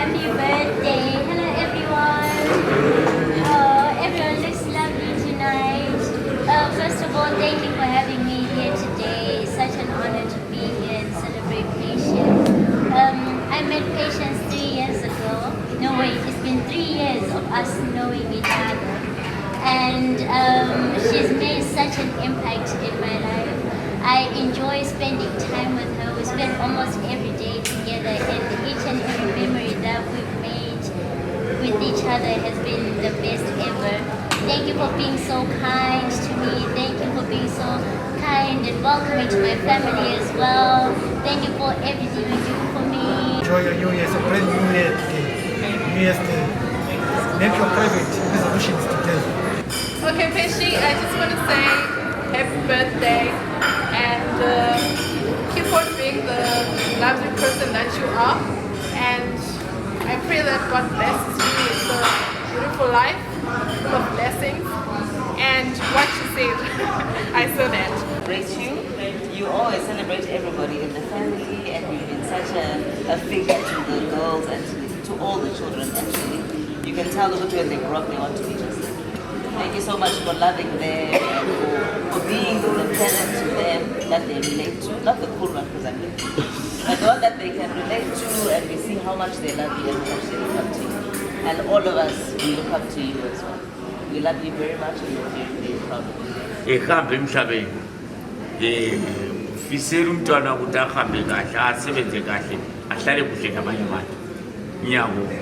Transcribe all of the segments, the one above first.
Happy birthday. Hello everyone. Everyone looks lovely tonight. First of all, thank you for having me here today. It's such an honor to be here and celebrate Patience. I met Patience 3 years ago. No wait, it's been 3 years of us knowing each other. And she's made such an impact in my life. I enjoy spending time with her. We spend almost every day together, and each and every memory that we've made with each other has been the best ever. Thank you for being so kind to me. Thank you for being so kind and welcoming to my family as well. Thank you for everything you do for me. Enjoy your New Year's, a brand New Year today. New Year's Day. Make your private resolutions today. Okay, Pesci, I just want to say happy birthday and keep on being the lovely person that you are. And I pray that God blesses you with a beautiful life, full of blessings. And what you said, I saw that. Celebrate you. You always celebrate everybody in the family, and you've been such a figure to the girls and to all the children actually. You can tell that when they grow up they want to be just like you. Thank you so much for loving them and for being the parent to them that they relate to. Not the cool one because I'm late. But the one that they can relate to, and we see how much they love you and how much they look up to you. And all of us, we look up to you as well. We love you very much and we're very, very proud of you. ehambe emhlabeni ufisela umntwana ukuthi ahambe kahle asebenze kahle ahlale kuhle nabanye abantu ngiyabonga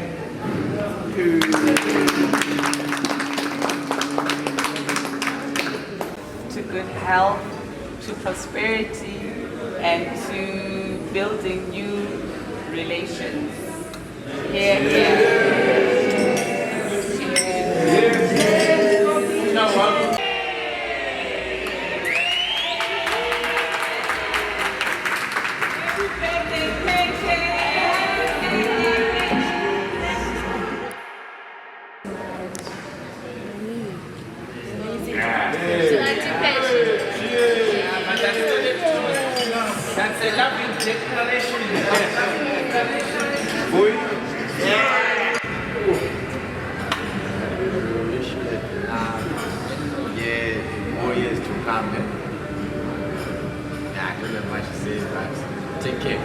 to good health, to prosperity, and to building new relations. Here, That's a lovely declaration. More years to come. I don't know what she says, but take care.